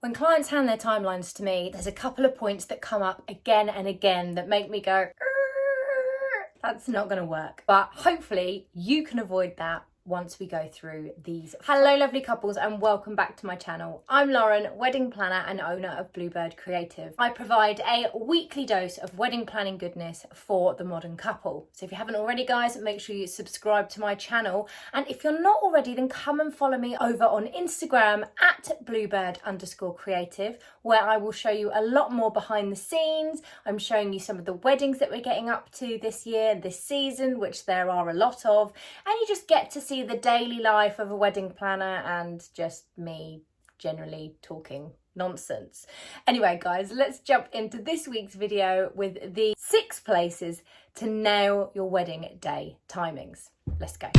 When clients hand their timelines to me, there's a couple of points that come up again and again that make me go, that's not going to work. But hopefully you can avoid that once we go through these. Hello lovely couples and welcome back to my channel. I'm Lauren, wedding planner and owner of Bluebird Creative. I provide a weekly dose of wedding planning goodness for the modern couple. So if you haven't already guys, make sure you subscribe to my channel. And if you're not already, then come and follow me over on Instagram at Bluebird_creative, where I will show you a lot more behind the scenes. I'm showing you some of the weddings that we're getting up to this year, this season, which there are a lot of, and you just get to see the daily life of a wedding planner and just me generally talking nonsense. Anyway guys, let's jump into this week's video with the 6 places to nail your wedding day timings. Let's go.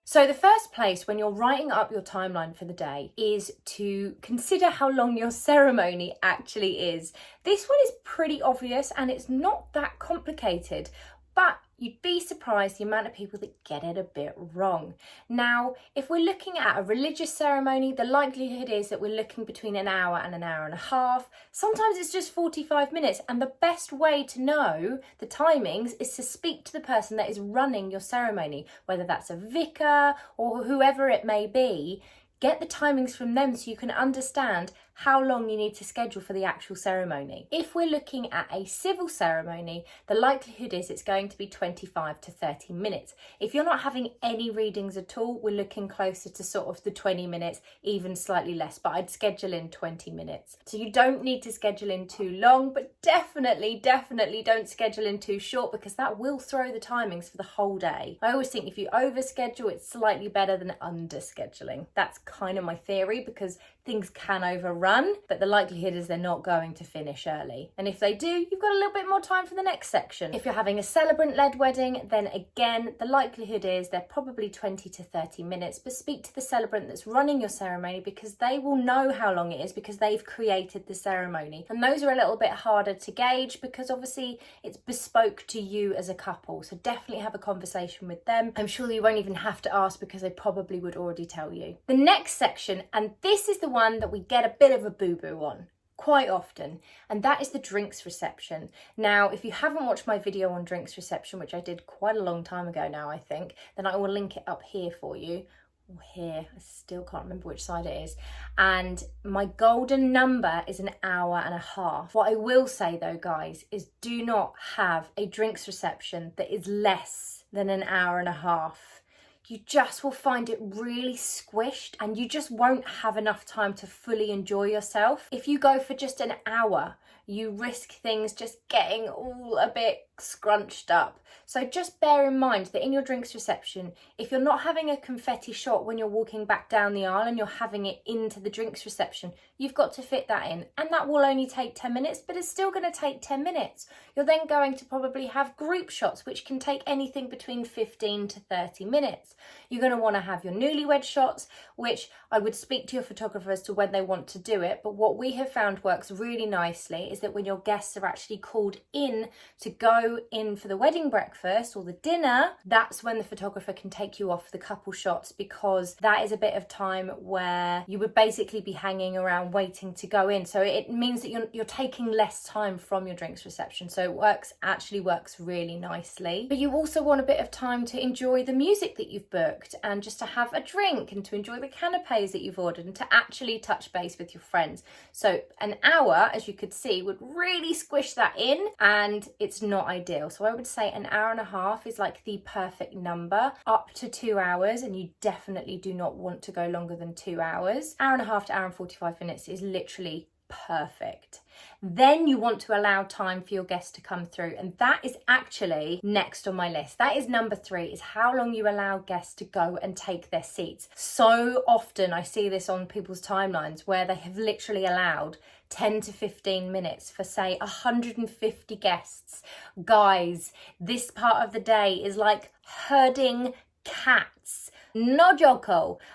So the first place when you're writing up your timeline for the day is to consider how long your ceremony actually is. This one is pretty obvious and it's not that complicated, but you'd be surprised the amount of people that get it a bit wrong. Now, if we're looking at a religious ceremony, the likelihood is that we're looking between an hour and a half. Sometimes it's just 45 minutes. And the best way to know the timings is to speak to the person that is running your ceremony, whether that's a vicar or whoever it may be. Get the timings from them so you can understand how long you need to schedule for the actual ceremony. If we're looking at a civil ceremony, the likelihood is it's going to be 25 to 30 minutes. If you're not having any readings at all, we're looking closer to sort of the 20 minutes, even slightly less, but I'd schedule in 20 minutes. So you don't need to schedule in too long, but definitely don't schedule in too short because that will throw the timings for the whole day. I always think if you overschedule, it's slightly better than underscheduling. That's kind of my theory because things can overrun, but the likelihood is they're not going to finish early. And if they do, you've got a little bit more time for the next section. If you're having a celebrant-led wedding, then again, the likelihood is they're probably 20 to 30 minutes, but speak to the celebrant that's running your ceremony because they will know how long it is because they've created the ceremony. And those are a little bit harder to gauge because obviously it's bespoke to you as a couple. So definitely have a conversation with them. I'm sure you won't even have to ask because they probably would already tell you. The next section, and this is the one that we get a bit of a boo-boo on quite often, and that is the drinks reception. Now, if you haven't watched my video on drinks reception, which I did quite a long time ago now, I think, then I will link it up here for you. Or here, I still can't remember which side it is. And my golden number is an hour and a half. What I will say though, guys, is do not have a drinks reception that is less than an hour and a half. You just will find it really squished and you just won't have enough time to fully enjoy yourself. If you go for just an hour, you risk things just getting all a bit scrunched up. So just bear in mind that in your drinks reception, if you're not having a confetti shot when you're walking back down the aisle and you're having it into the drinks reception, you've got to fit that in. And that will only take 10 minutes, but it's still going to take 10 minutes. You're then going to probably have group shots, which can take anything between 15 to 30 minutes. You're going to want to have your newlywed shots, which I would speak to your photographer as to when they want to do it. But what we have found works really nicely is that when your guests are actually called in to go in for the wedding breakfast or the dinner, that's when the photographer can take you off the couple shots because that is a bit of time where you would basically be hanging around waiting to go in. So it means that you're taking less time from your drinks reception. So it actually works really nicely. But you also want a bit of time to enjoy the music that you've booked and just to have a drink and to enjoy the canapes that you've ordered and to actually touch base with your friends. So an hour, as you could see, would really squish that in and it's not ideal. So I would say an hour and a half is like the perfect number, up to 2 hours, and you definitely do not want to go longer than 2 hours. Hour and a half to hour and 45 minutes is literally perfect. Then you want to allow time for your guests to come through, and that is actually next on my list. That is number 3, is how long you allow guests to go and take their seats. So often I see this on people's timelines where they have literally allowed 10 to 15 minutes for say 150 guests. Guys, this part of the day is like herding cats. No joke,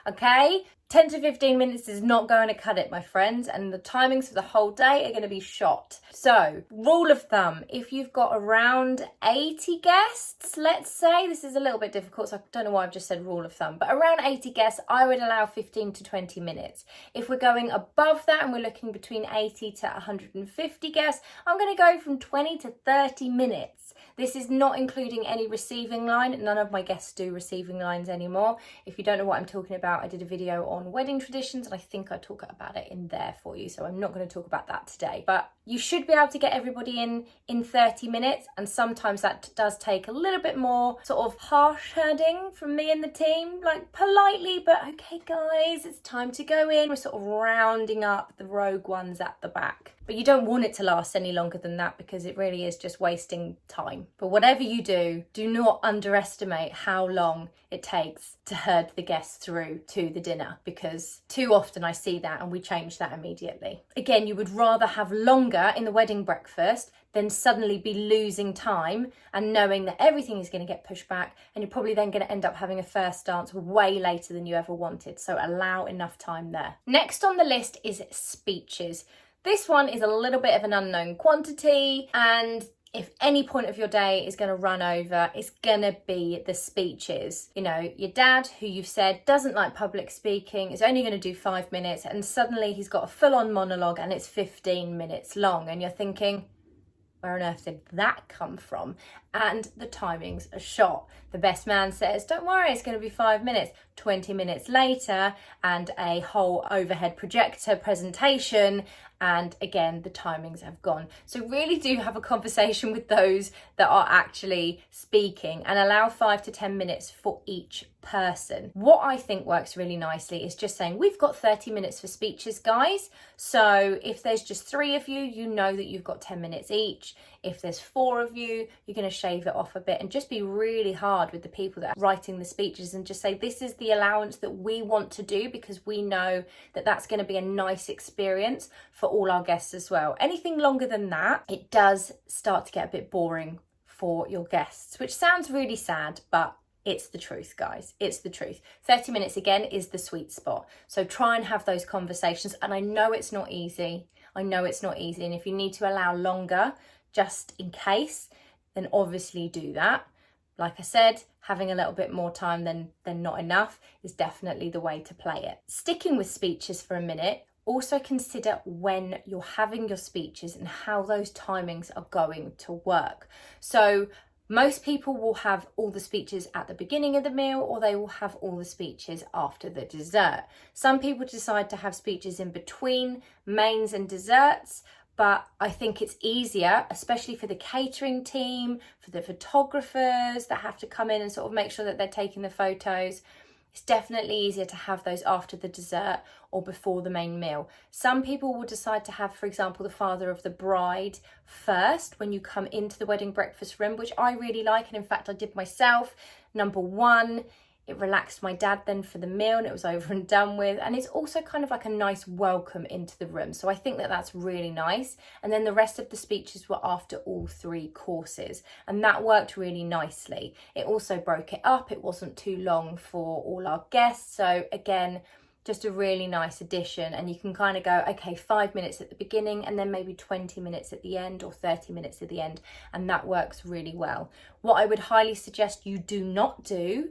okay? 10 to 15 minutes is not going to cut it, my friends, and the timings for the whole day are going to be shot. So, rule of thumb, if you've got around 80 guests, let's say, this is a little bit difficult, so I don't know why I've just said rule of thumb, but around 80 guests, I would allow 15 to 20 minutes. If we're going above that and we're looking between 80 to 150 guests, I'm going to go from 20 to 30 minutes. This is not including any receiving line. None of my guests do receiving lines anymore. If you don't know what I'm talking about, I did a video on wedding traditions and I think I talk about it in there for you. So I'm not going to talk about that today. But you should be able to get everybody in 30 minutes. And sometimes that does take a little bit more sort of harsh herding from me and the team. Like politely, but okay guys, it's time to go in. We're sort of rounding up the rogue ones at the back. But you don't want it to last any longer than that because it really is just wasting time. But whatever you do, do not underestimate how long it takes to herd the guests through to the dinner, because too often I see that and we change that immediately. Again, you would rather have longer in the wedding breakfast than suddenly be losing time and knowing that everything is going to get pushed back, and you're probably then going to end up having a first dance way later than you ever wanted. So allow enough time there. Next on the list is speeches. This one is a little bit of an unknown quantity, and if any point of your day is going to run over, it's going to be the speeches. You know, your dad, who you've said doesn't like public speaking, is only going to do 5 minutes, and suddenly he's got a full-on monologue and it's 15 minutes long, and you're thinking, where on earth did that come from? And the timings are shot. The best man says, don't worry, it's going to be 5 minutes. 20 minutes later, and a whole overhead projector presentation, and again, the timings have gone. So really do have a conversation with those that are actually speaking and allow 5 to 10 minutes for each person. What I think works really nicely is just saying, we've got 30 minutes for speeches, guys. So if there's just 3 of you, you know that you've got 10 minutes each. If there's 4 of you, you're going to shave it off a bit and just be really hard with the people that are writing the speeches and just say, this is the allowance that we want to do because we know that that's going to be a nice experience for all our guests as well. Anything longer than that, it does start to get a bit boring for your guests, which sounds really sad, but it's the truth, guys. It's the truth. 30 minutes, again, is the sweet spot. So try and have those conversations. And I know it's not easy. I know it's not easy. And if you need to allow longer, just in case, then obviously do that. Like I said, having a little bit more time than not enough is definitely the way to play it. Sticking with speeches for a minute, also consider when you're having your speeches and how those timings are going to work. So most people will have all the speeches at the beginning of the meal, or they will have all the speeches after the dessert. Some people decide to have speeches in between mains and desserts, but I think it's easier, especially for the catering team, for the photographers that have to come in and sort of make sure that they're taking the photos. It's definitely easier to have those after the dessert or before the main meal. Some people will decide to have, for example, the father of the bride first when you come into the wedding breakfast room, which I really like. And in fact, I did myself. Number one, it relaxed my dad then for the meal and it was over and done with. And it's also kind of like a nice welcome into the room. So I think that that's really nice. And then the rest of the speeches were after all 3 courses. And that worked really nicely. It also broke it up. It wasn't too long for all our guests. So again, just a really nice addition. And you can kind of go, okay, 5 minutes at the beginning and then maybe 20 minutes at the end or 30 minutes at the end. And that works really well. What I would highly suggest you do not do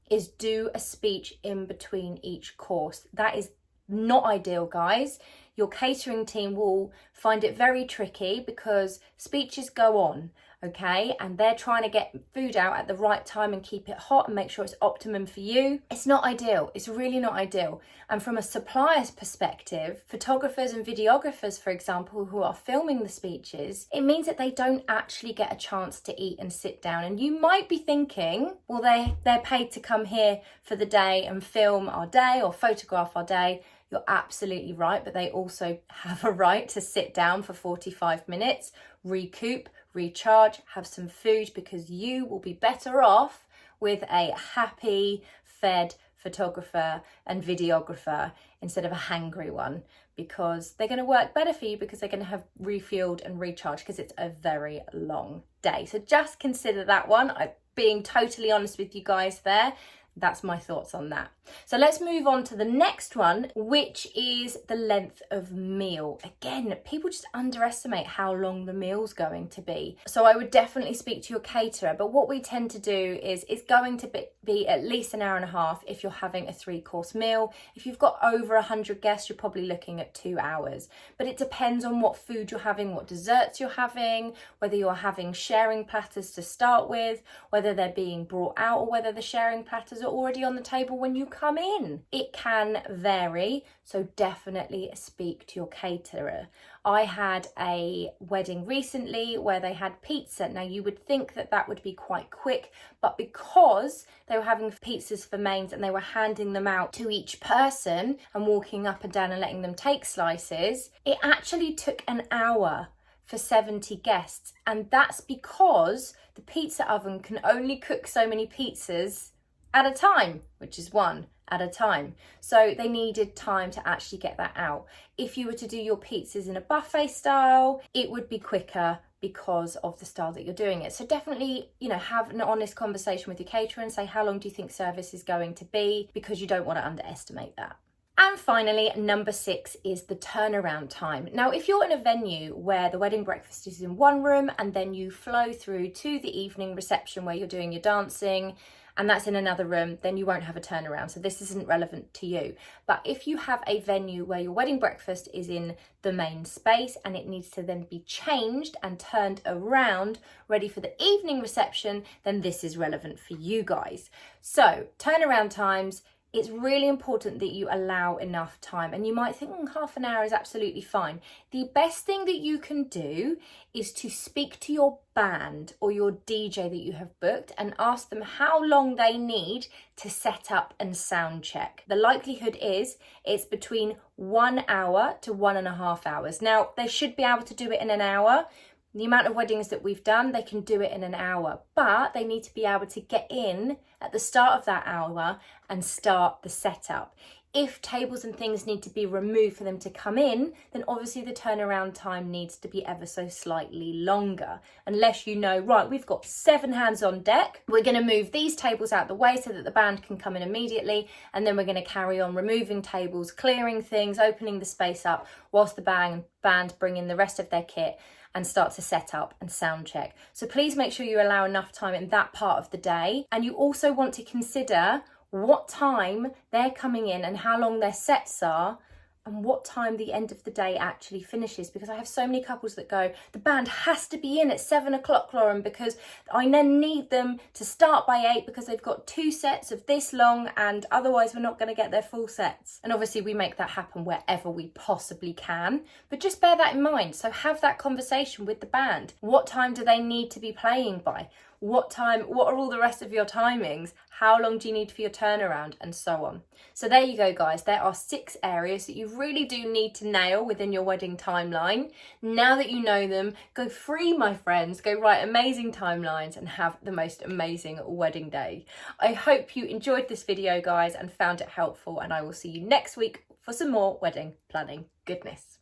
is do a speech in between each course. That is not ideal, guys. Your catering team will find it very tricky because speeches go on, okay? And they're trying to get food out at the right time and keep it hot and make sure it's optimum for you. It's not ideal. It's really not ideal. And from a supplier's perspective, photographers and videographers, for example, who are filming the speeches, it means that they don't actually get a chance to eat and sit down. And you might be thinking, well, they're paid to come here for the day and film our day or photograph our day. You're absolutely right, but they also have a right to sit down for 45 minutes, recoup, recharge, have some food, because you will be better off with a happy, fed photographer and videographer instead of a hangry one, because they're going to work better for you because they're going to have refueled and recharged because it's a very long day. So just consider that one. I'm being totally honest with you guys there. That's my thoughts on that. So let's move on to the next one, which is the length of meal. Again, people just underestimate how long the meal's going to be. So I would definitely speak to your caterer, but what we tend to do is it's going to be at least an hour and a half if you're having a 3-course meal. If you've got over 100 guests, you're probably looking at 2 hours. But it depends on what food you're having, what desserts you're having, whether you're having sharing platters to start with, whether they're being brought out, or whether the sharing platters are already on the table when you come in. It can vary, so definitely speak to your caterer. I had a wedding recently where they had pizza. Now you would think that that would be quite quick, but because they were having pizzas for mains and they were handing them out to each person and walking up and down and letting them take slices, it actually took an hour for 70 guests. And that's because the pizza oven can only cook so many pizzas at a time, which is one at a time. So they needed time to actually get that out. If you were to do your pizzas in a buffet style, it would be quicker because of the style that you're doing it. So definitely, have an honest conversation with your caterer and say, how long do you think service is going to be? Because you don't want to underestimate that. And finally, number 6 is the turnaround time. Now, if you're in a venue where the wedding breakfast is in one room and then you flow through to the evening reception where you're doing your dancing, and that's in another room, then you won't have a turnaround. So this isn't relevant to you. But if you have a venue where your wedding breakfast is in the main space and it needs to then be changed and turned around, ready for the evening reception, then this is relevant for you guys. So turnaround times, it's really important that you allow enough time. And you might think half an hour is absolutely fine. The best thing that you can do is to speak to your band or your DJ that you have booked and ask them how long they need to set up and sound check. The likelihood is it's between 1 hour to 1.5 hours. Now, they should be able to do it in an hour. The amount of weddings that we've done, they can do it in an hour, but they need to be able to get in at the start of that hour and start the setup. If tables and things need to be removed for them to come in, then obviously the turnaround time needs to be ever so slightly longer. Unless you know, right, we've got 7 hands on deck. We're going to move these tables out the way so that the band can come in immediately. And then we're going to carry on removing tables, clearing things, opening the space up whilst the band bring in the rest of their kit and start to set up and sound check. So please make sure you allow enough time in that part of the day. And you also want to consider what time they're coming in and how long their sets are and what time the end of the day actually finishes. Because I have so many couples that go, the band has to be in at 7 o'clock, Lauren, because I then need them to start by 8 because they've got 2 sets of this long and otherwise we're not going to get their full sets. And obviously we make that happen wherever we possibly can, but just bear that in mind. So have that conversation with the band. What time do they need to be playing by? What are all the rest of your timings? How long do you need for your turnaround? And so on. So there you go, guys. There are 6 areas that you really do need to nail within your wedding timeline. Now that you know them, go free, my friends. Go write amazing timelines and have the most amazing wedding day. I hope you enjoyed this video, guys, and found it helpful. And I will see you next week for some more wedding planning goodness.